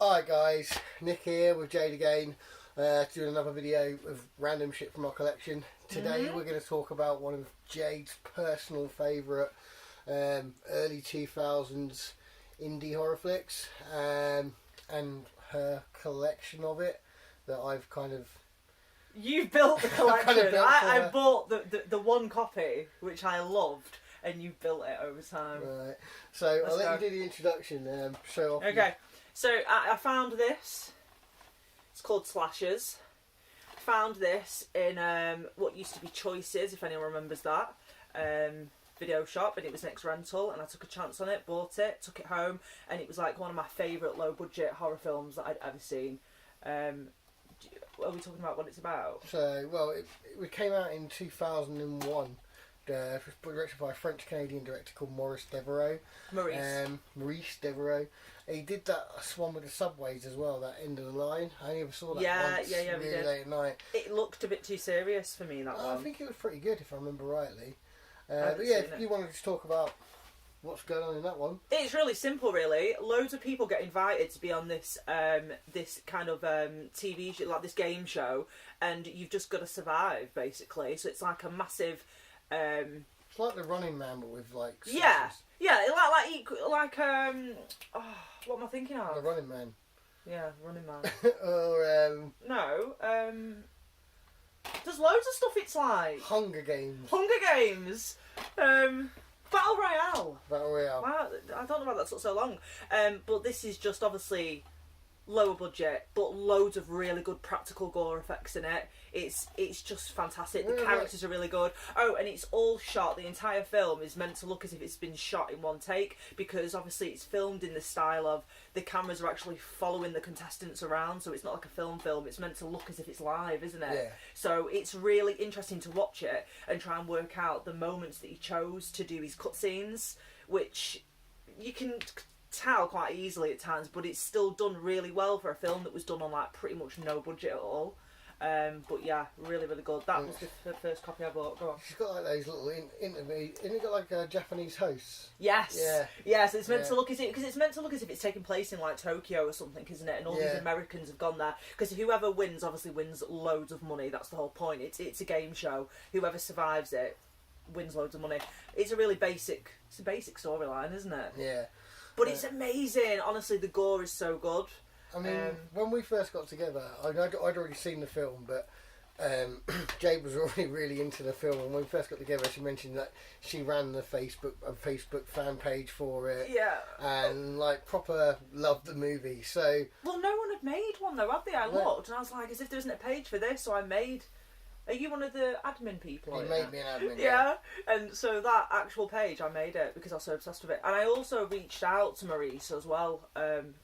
Hi guys, Nick here with Jade again, doing another video of random shit from our collection. Today we're going to talk about one of Jade's personal favourite early 2000s indie horror flicks, and her collection of it that I've kind of... You've built the collection. I bought the one copy, which I loved, and you built it over time. Right, so I'll let you do the introduction, show off. Okay. So I found this. It's called Slashers. I found this in what used to be Choices, if anyone remembers that, video shop, and it was next rental, and I took a chance on it, bought it, took it home, and it was like one of my favourite low budget horror films that I'd ever seen. Are we talking about what it's about? So, well, it came out in 2001. It was directed by a French-Canadian director called Maurice Devereaux. Maurice Devereaux. He did that one with the subways as well, that End of the Line. I only ever saw that once, really late at night. It looked a bit too serious for me, that one. I think it was pretty good, if I remember rightly. But yeah, if you wanted to talk about what's going on in that one. It's really simple, really. Loads of people get invited to be on this this kind of TV show, like this game show, and you've just got to survive, basically. So it's like a massive... it's like The Running Man, but with like... Yeah, what am I thinking of? The Running Man. Yeah, Running Man. Or... No, there's loads of stuff it's like. Hunger Games. Battle Royale. Wow, I don't know why that took so long. But this is just obviously lower budget, but loads of really good practical gore effects in it. It's just fantastic. The characters are really good. Oh, and it's all shot, the entire film is meant to look as if it's been shot in one take, because obviously it's filmed in the style of the cameras are actually following the contestants around, so it's not like a film, it's meant to look as if it's live, isn't it? Yeah. So it's really interesting to watch it and try and work out the moments that he chose to do his cutscenes, which you can tell quite easily at times, but it's still done really well for a film that was done on like pretty much no budget at all. But yeah, really good. That was the first copy I bought. Go on. She's got like those little interviews, and it got like a Japanese hosts. Yes. Yeah. Yes, it's meant to look as if, because it's meant to look as if it's taking place in like Tokyo or something, isn't it? And all these Americans have gone there, because whoever wins obviously wins loads of money. That's the whole point. It's a game show. Whoever survives it wins loads of money. It's a really basic storyline, isn't it? Yeah. But it's amazing. Honestly, the gore is so good. I mean, when we first got together, I'd already seen the film, but Jade was already really into the film. And when we first got together, she mentioned that she ran the Facebook fan page for it. Yeah. And like proper loved the movie. So. Well, no one had made one though, had they? I looked and I was like, as if there isn't a page for this, so I made. Are you one of the admin people? You made me an admin. Yeah, and so that actual page, I made it because I was so obsessed with it. And I also reached out to Maurice as well,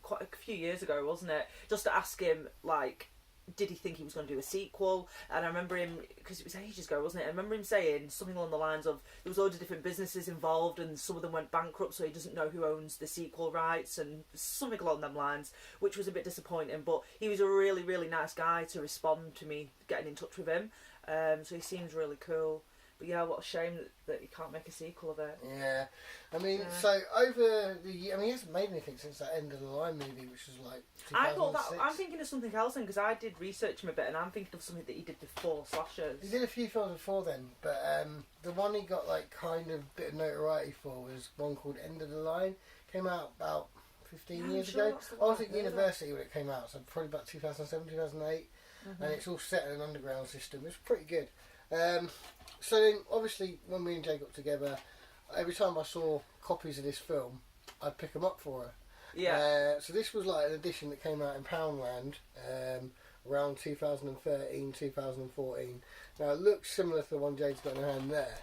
quite a few years ago, wasn't it? Just to ask him, like, did he think he was going to do a sequel? And I remember him, because it was ages ago, wasn't it? I remember him saying something along the lines of, there was loads of different businesses involved and some of them went bankrupt, so he doesn't know who owns the sequel rights and something along them lines, which was a bit disappointing. But he was a really, really nice guy to respond to me getting in touch with him. So he seems really cool. But yeah, what a shame that you can't make a sequel of it. Yeah. I mean, so over the year, I mean, he hasn't made anything since that End of the Line movie, which was like 2006. I thought that, I'm thinking of something else then, because I did research him a bit, and I'm thinking of something that he did before Slashers. He did a few films before then, but the one he got like kind of bit of notoriety for was one called End of the Line. Came out about 15 years ago. I was at university when it came out, so probably about 2007, 2008. And it's all set in an underground system. It's pretty good. So then, obviously, when me and Jay got together, every time I saw copies of this film, I'd pick them up for her. Yeah. So this was like an edition that came out in Poundland around 2013, 2014. Now it looks similar to the one Jay's got in her hand there,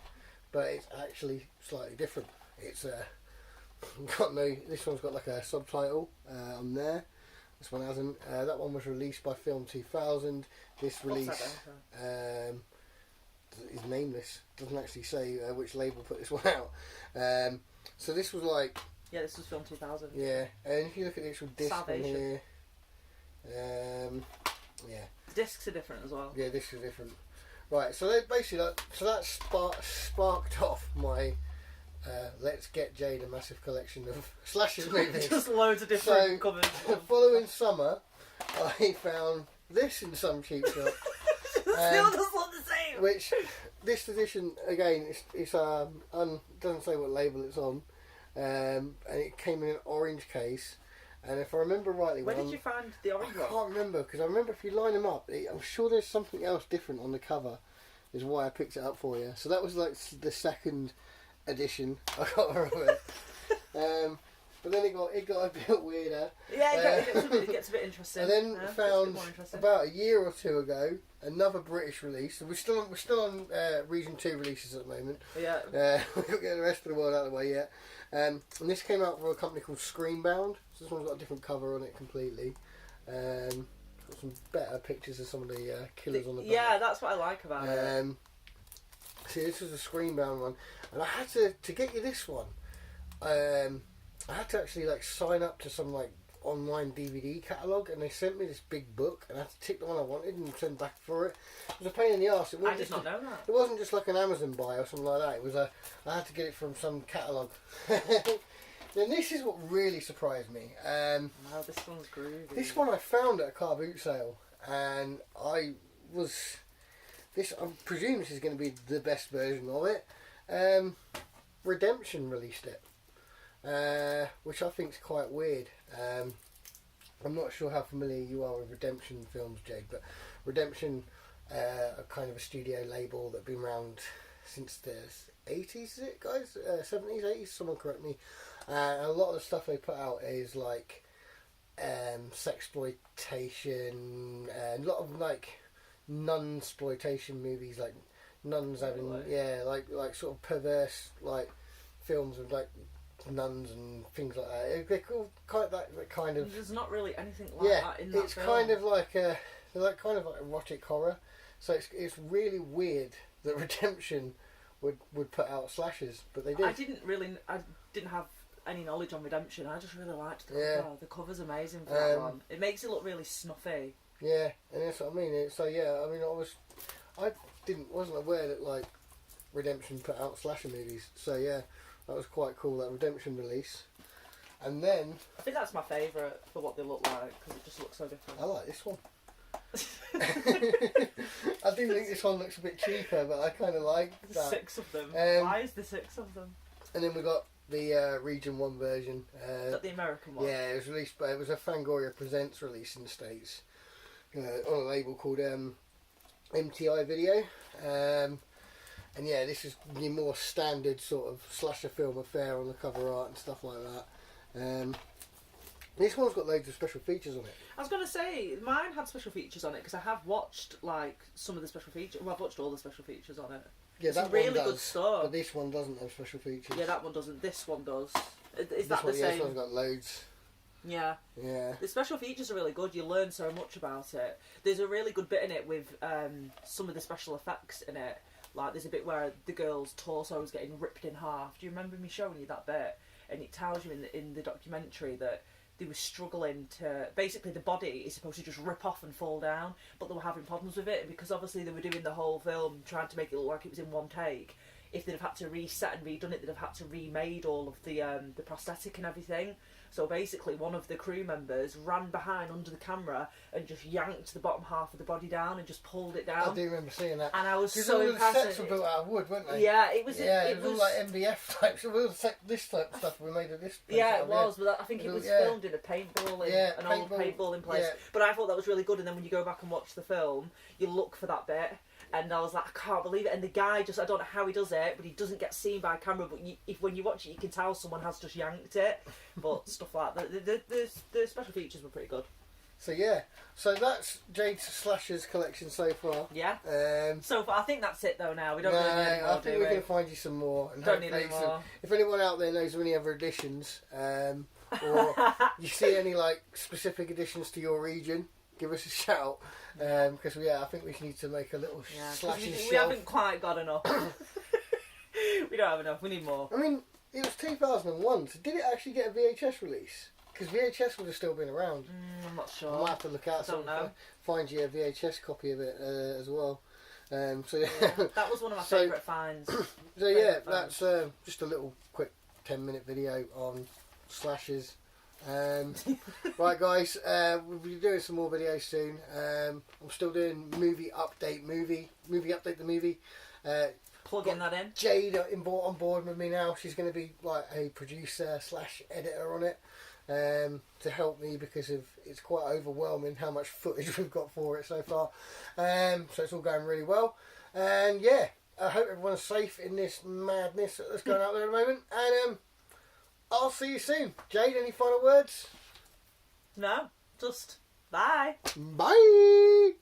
but it's actually slightly different. It's this one's got like a subtitle on there. This one hasn't. That one was released by Film 2000. This release is nameless. Doesn't actually say which label put this one out. So this was like... Yeah, this was Film 2000. Yeah, and if you look at the actual disc on here... yeah. The discs are different as well. Yeah, discs are different. Right, so basically, that sparked off my let's get Jade a massive collection of slasher movies. Just loads of different covers. The following summer, I found this in some cheap shop. Still doesn't look the same. Which, this edition, again, it's doesn't say what label it's on. And it came in an orange case. And if I remember rightly... Where did you find the orange one? I can't remember, because I remember if you line them up, I'm sure there's something else different on the cover, is why I picked it up for you. So that was like the second edition. I can't remember. But then it got a bit weirder. Yeah, it gets a bit interesting. And then found interesting. about a year or two ago another British release. We're still on Region 2 releases at the moment. Yeah. We're not getting the rest of the world out of the way yet. And this came out from a company called Screenbound. So this one's got a different cover on it completely. Got some better pictures of some of the killers on the back. Yeah, that's what I like about it. See, this was a Screenbound one, and I had to get you this one. I had to actually like sign up to some like online DVD catalogue, and they sent me this big book, and I had to tick the one I wanted and send back for it. It was a pain in the arse. I did not know that. It wasn't just like an Amazon buy or something like that. It was I had to get it from some catalogue. Then this is what really surprised me. Wow, this one's groovy. This one I found at a car boot sale, and I presume this is going to be the best version of it. Redemption released it. Which I think is quite weird. I'm not sure how familiar you are with Redemption films, Jade, but Redemption are kind of a studio label that have been around since the 80s, is it, guys? 70s, 80s? Someone correct me. A lot of the stuff they put out is like sexploitation, a lot of like nun-sploitation movies, like nuns having, like sort of perverse like films of like nuns and things like that. They're called that kind of. There's not really anything like that in that it's film. kind of like kind of like erotic horror. So it's really weird that Redemption would put out slashers, but they did. I didn't have any knowledge on Redemption. I just really liked the cover. The cover's amazing for that one. It makes it look really snuffy. Yeah, and that's what I mean. I wasn't aware that like Redemption put out slasher movies. So yeah. That was quite cool, that Redemption release. And then... I think that's my favourite for what they look like, because it just looks so different. I like this one. I do think this one looks a bit cheaper, but I kind of like that. 6 of them. Why is there 6 of them? And then we got the Region 1 version. Is that the American one? Yeah, it was a Fangoria Presents release in the States. On a label called MTI Video. And yeah, this is your more standard sort of slasher film affair on the cover art and stuff like that. This one's got loads of special features on it. I was going to say, mine had special features on it because I have watched like some of the special features. Well, I've watched all the special features on it. Yeah, it's that really one does, good stuff. But this one doesn't have special features. Yeah, that one doesn't. This one does. Is this that one, the same? This one's got loads. Yeah. Yeah. The special features are really good. You learn so much about it. There's a really good bit in it with some of the special effects in it. Like, there's a bit where the girl's torso is getting ripped in half. Do you remember me showing you that bit? And it tells you in the documentary that they were struggling to... Basically, the body is supposed to just rip off and fall down, but they were having problems with it. And because obviously they were doing the whole film, trying to make it look like it was in one take, if they'd have had to reset and redone it, they'd have had to remade all of the prosthetic and everything. So basically, one of the crew members ran behind under the camera and just yanked the bottom half of the body down and just pulled it down. I do remember seeing that. And I was so so impressed. The impressed. sets were built out of wood, weren't they? Yeah, it was. Yeah, it was all like MDF type. So we all set this type of stuff. We made of this. Yeah, it was. But I think it was filmed in a paintball, old paintball place. Yeah. But I thought that was really good. And then when you go back and watch the film, you look for that bit. And I was like, I can't believe it. And the guy just, I don't know how he does it, but he doesn't get seen by camera. But when you watch it, you can tell someone has just yanked it. But stuff like that. The special features were pretty good. So yeah. So that's Jade's Slashers collection so far. Yeah. So far, I think that's it though now. We don't really need any more, I think we can find you some more. And don't need any more. If anyone out there knows of any other editions, or you see any like specific additions to your region, give us a shout. Because I think we need to make a little slashing shelf. We haven't quite got enough. We don't have enough. We need more. I mean, it was 2001, so did it actually get a VHS release? Because VHS would have still been around. I'm not sure. I might have to look out I don't know. Find you a VHS copy of it as well. So yeah, that was one of my So- favourite finds. so yeah, Favourite that's just a little quick 10-minute video on slashes. Right, guys, we'll be doing some more videos soon. I'm still doing movie update the movie. Plugging that in. Jade on board with me now. She's going to be like a producer / editor on it to help me because it's quite overwhelming how much footage we've got for it so far. So it's all going really well. And yeah, I hope everyone's safe in this madness that's going out there at the moment. And I'll see you soon. Jade, any final words? No, just bye. Bye.